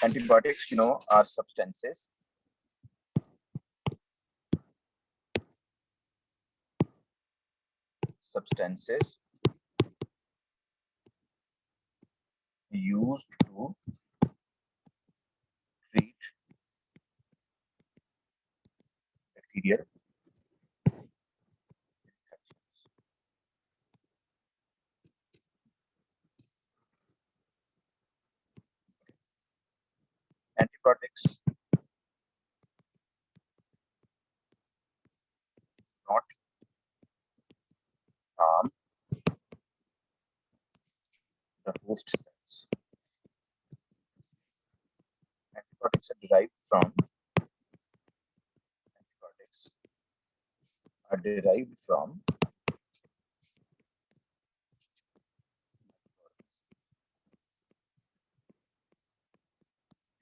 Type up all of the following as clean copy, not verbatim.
Antibiotics, are substances used to treat bacterial infections. Antibiotics not harm the host cells. Antibiotics are derived from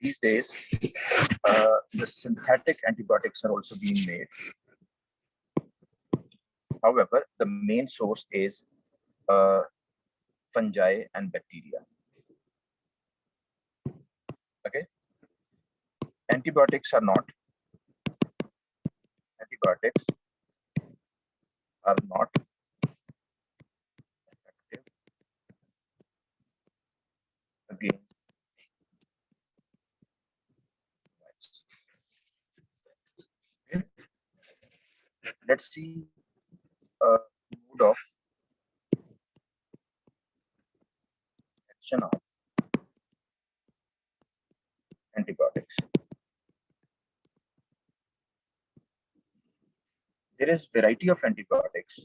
these days. The synthetic antibiotics are also being made. However, the main source is fungi and bacteria. Okay, antibiotics are not effective against virus. Okay. Let's see mode of action of antibiotics. There is variety of antibiotics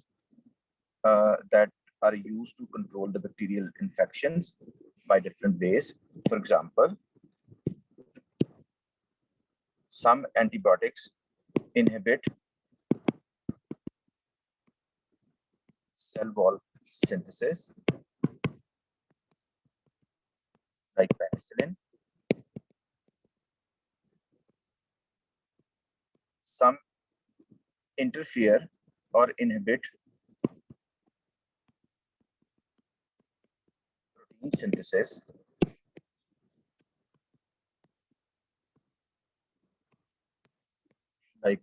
that are used to control the bacterial infections by different ways. For example, some antibiotics inhibit cell wall synthesis, like penicillin. Some interfere or inhibit protein synthesis, like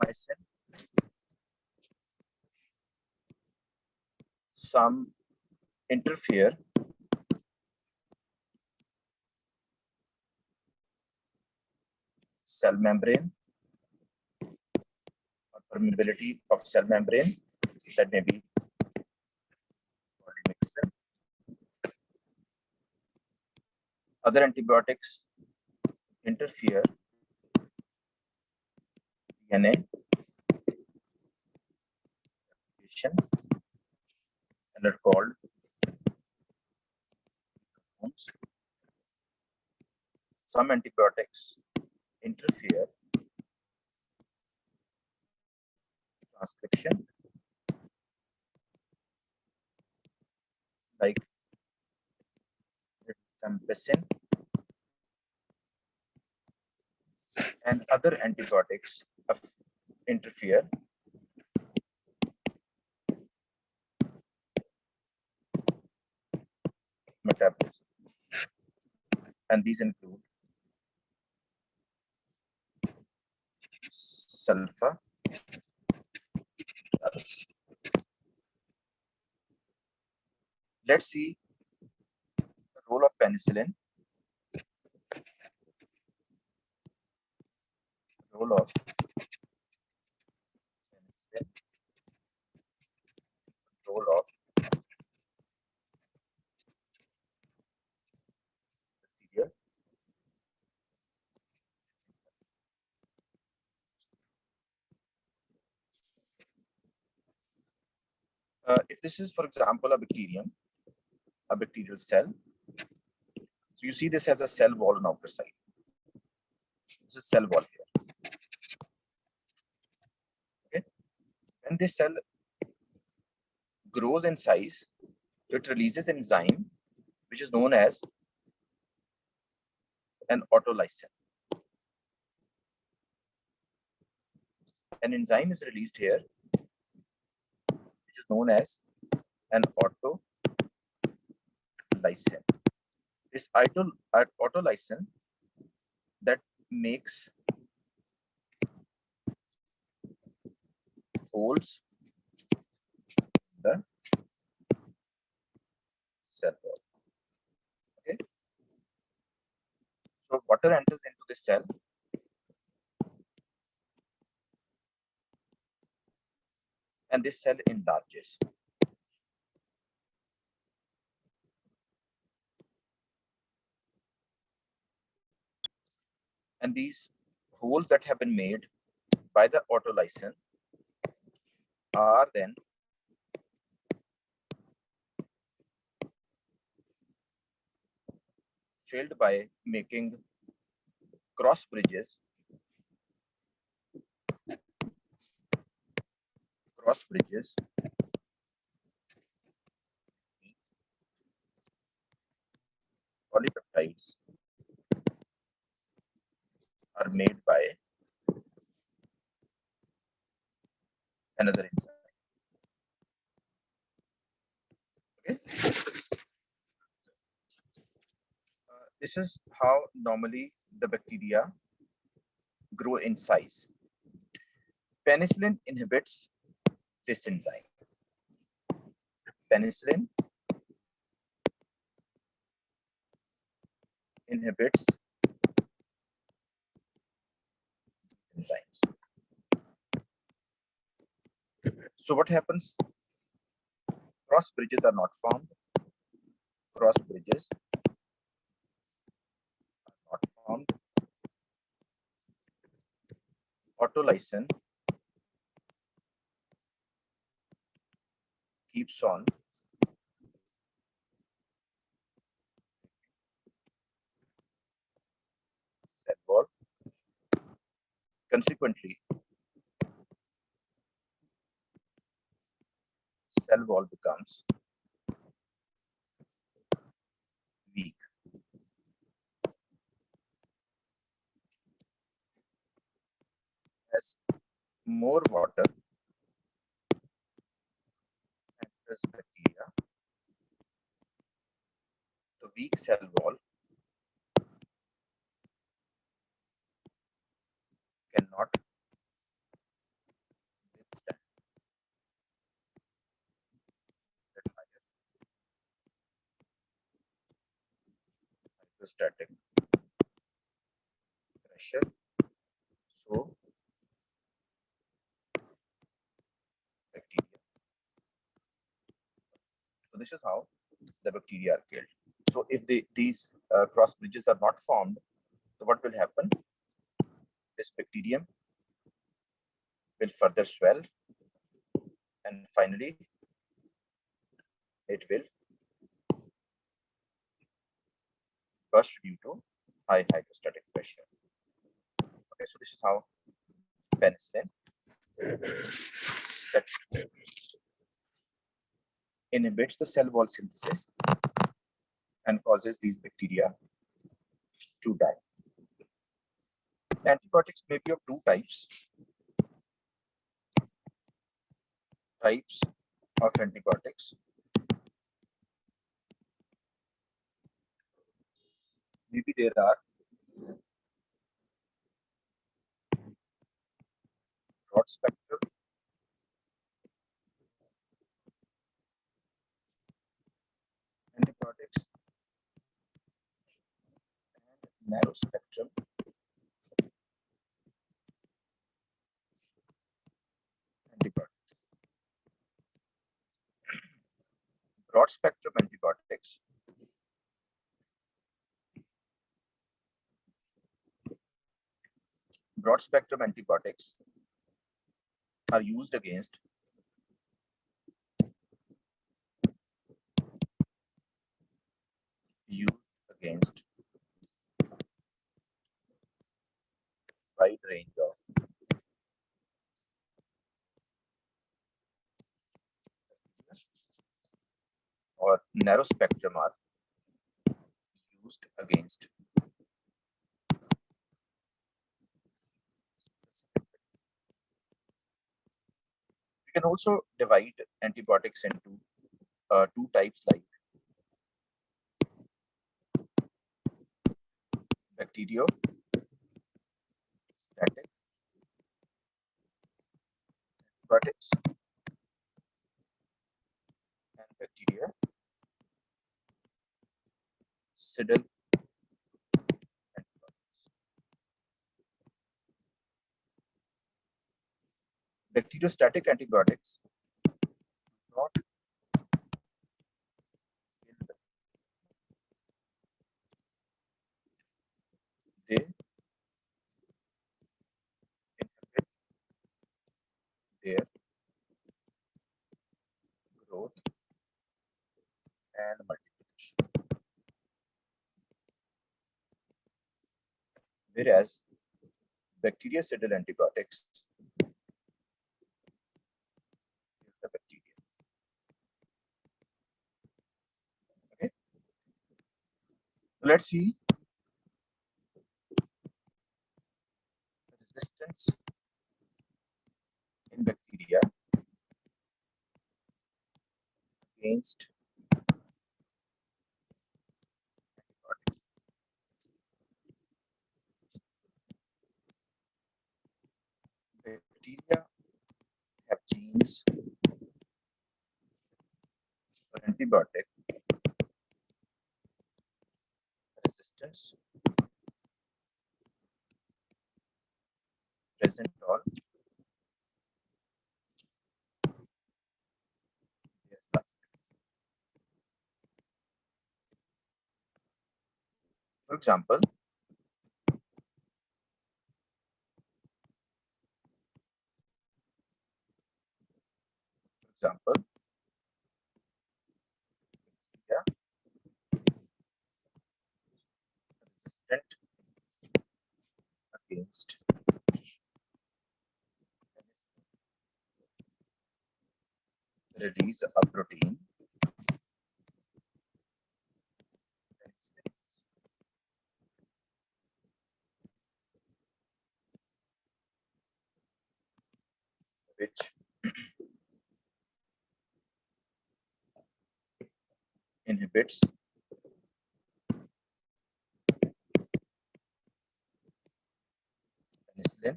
erythromycin. Some interfere cell membrane or permeability of cell membrane, that may be polymyxin. Other antibiotics interfere DNA replication and are called hormones. Some antibiotics interfere transcription, like rifampicin, and other antibiotics interfere metabolism, and these include sulfa. Let's see the role of penicillin. Role of penicillin. Role of bacteria. If this is, for example, a bacterium, a bacterial cell, so you see this has a cell wall on outer side. This is cell wall here. Okay, when this cell grows in size, it releases an enzyme which is known as an autolysin. An enzyme is released here which is known as an autolysin. This autolysin that makes holes in the cell wall. Okay. So water enters into the cell and this cell enlarges. And these holes that have been made by the autolysin are then filled by making cross bridges polypeptides are made by another enzyme. Okay. This is how normally the bacteria grow in size. Penicillin inhibits this enzyme. Penicillin inhibits enzymes. So what happens? Cross bridges are not formed. Cross bridges are not formed. Autolysin keeps on cell wall. Consequently, cell wall becomes weak. As more water enters bacteria, the weak cell wall cannot withstand that higher hydrostatic pressure. So bacteria. So this is how the bacteria are killed. So if these cross bridges are not formed, so what will happen? This bacterium will further swell, and finally it will burst due to high hydrostatic pressure. Okay, so this is how penicillin that inhibits the cell wall synthesis and causes these bacteria to die. Antibiotics may be of two types. Types of antibiotics. Maybe there are broad spectrum antibiotics and narrow spectrum antibiotics. Broad spectrum antibiotics are used against wide range of or narrow spectrum are used against we can also divide antibiotics into two types like bacteriostatic antibiotics and bactericidal antibiotics. Bacteriostatic antibiotics not kill the, they inhibit their growth and multiplication. Whereas bactericidal antibiotics kill the bacteria. Okay. Let's see resistance in bacteria against antibiotics. Bacteria have genes for antibiotic resistance present on their life. For example, bacteria resistant against release a protein which inhibits penicillin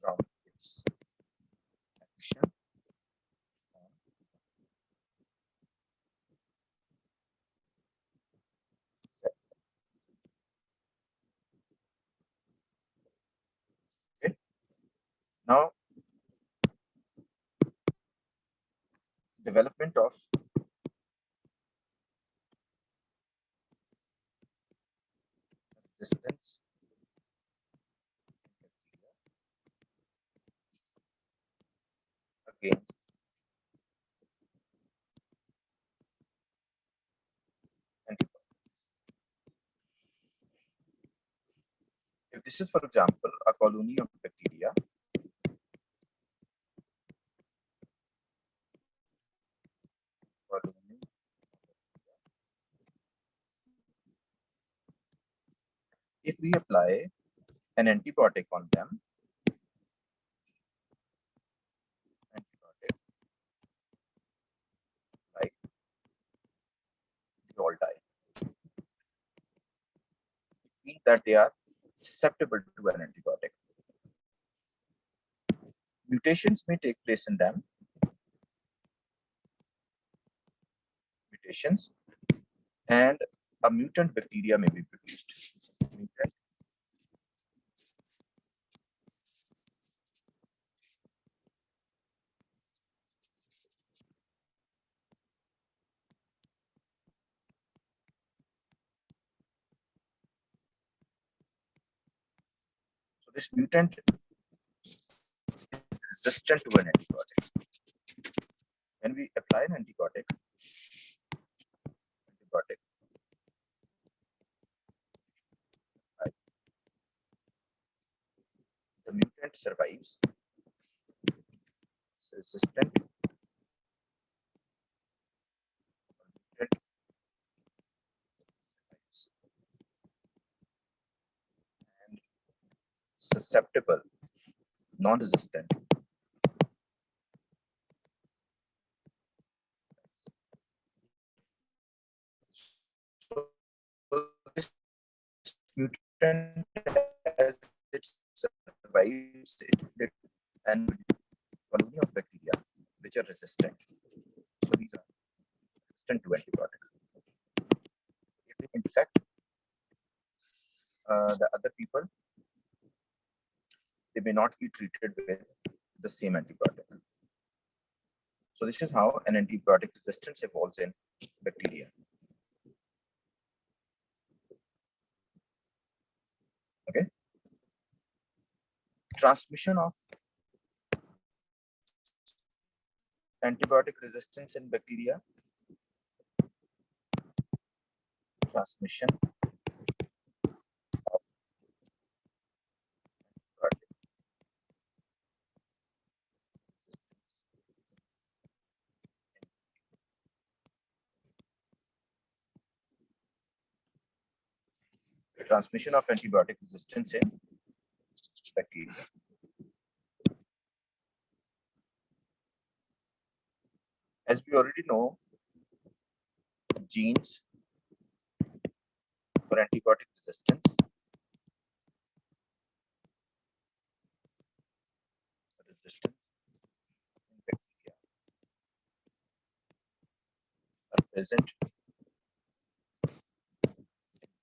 from its action on the okay. Now, development of resistance against antibiotics. If this is, for example, a colony of bacteria, colony, if we apply an antibiotic on them, antibiotic, like they all die. It means that they are susceptible to an antibiotic. Mutations may take place in them. Mutations and a mutant bacteria may be produced. Mutant. So this mutant is resistant to an antibiotic. When we apply an antibiotic, right, the mutant survives, it's resistant, mutant survives, and susceptible, non-resistant. So this mutant, as it survives, it and colony of bacteria which are resistant. So these are resistant to antibiotics. If they infect the other people, they may not be treated with the same antibiotic. So this is how an antibiotic resistance evolves in bacteria. Okay. Transmission of antibiotic resistance in bacteria. Transmission of transmission of antibiotic resistance in bacteria. As we already know, genes for antibiotic resistance in bacteria are present in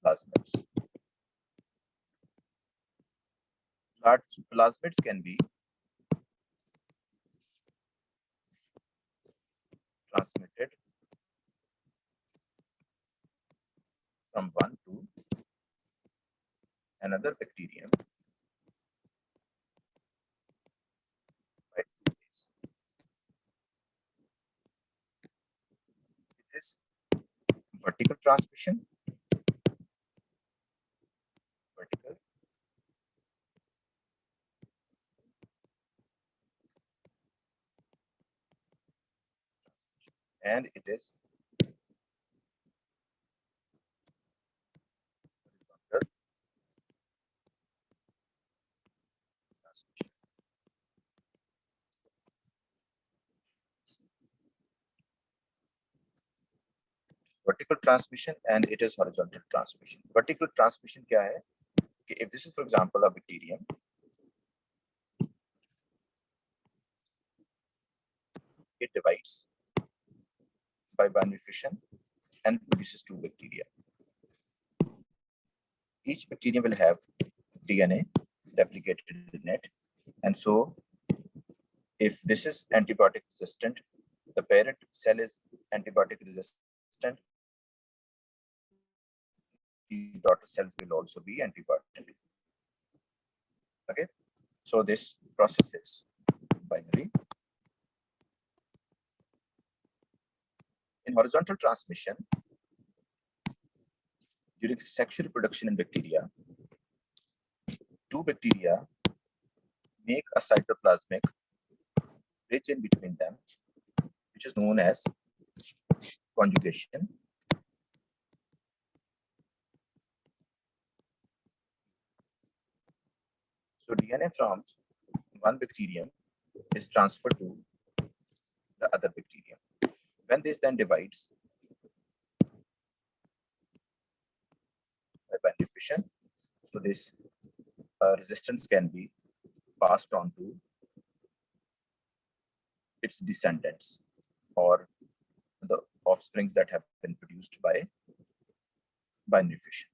plasmids. Plasmids can be transmitted from one to another bacterium by 2 ways. It is vertical transmission, vertical, and it is horizontal transmission. Vertical transmission and it is horizontal transmission. Vertical transmission क्या है? If this is, for example, a bacterium, it divides by binary fission and produces two bacteria. Each bacterium will have DNA replicated in it, and so if this is antibiotic resistant, the parent cell is antibiotic resistant, these daughter cells will also be antibiotic. Okay, so this process is binary. In horizontal transmission, during sexual reproduction in bacteria, two bacteria make a cytoplasmic bridge in between them, which is known as conjugation. So DNA from one bacterium is transferred to the other bacterium. When this then divides by binary fission, so this resistance can be passed on to its descendants or the offsprings that have been produced by binary fission.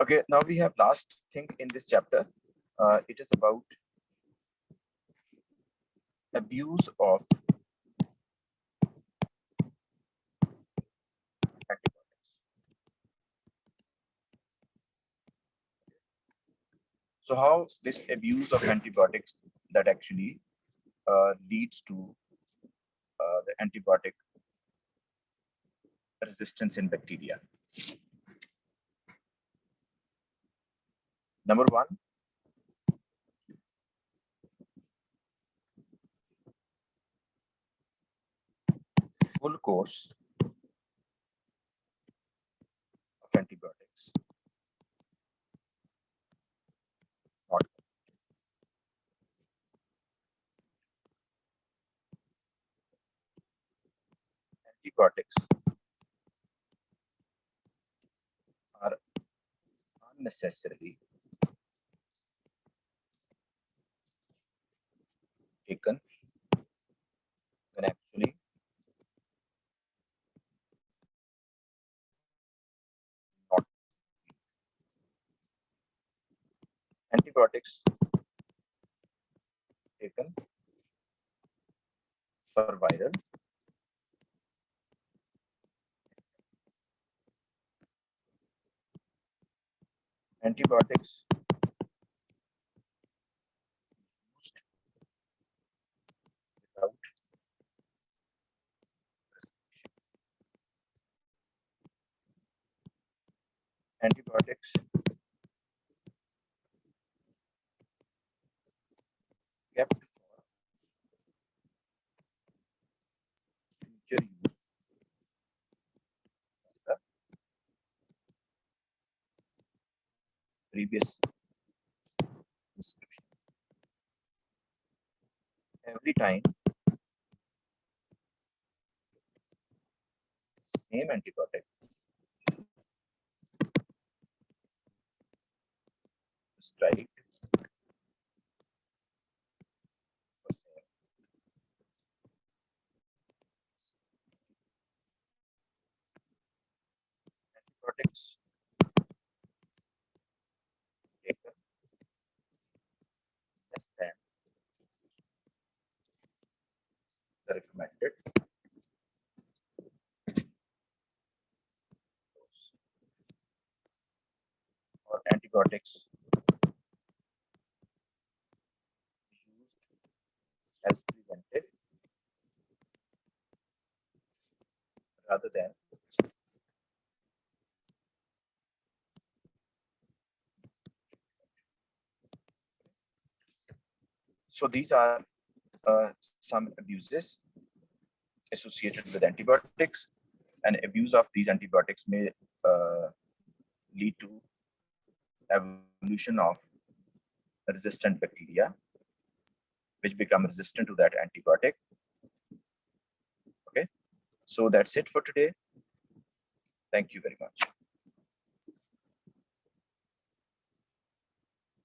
Okay, now we have last thing in this chapter. It is about abuse of antibiotics. So how this abuse of antibiotics that actually leads to the antibiotic resistance in bacteria. Number one, full course of antibiotics. Not antibiotics necessarily taken when actually not. Antibiotics taken for viral, antibiotics used without prescription, antibiotics kept for future use of the previous prescription. Every time same antibiotic prescribed for same antibiotics taken less than the recommended dose, or antibiotics used as preventive rather than so these are some abuses associated with antibiotics, and abuse of these antibiotics may lead to evolution of resistant bacteria which become resistant to that antibiotic. Okay, so that's it for today. Thank you very much.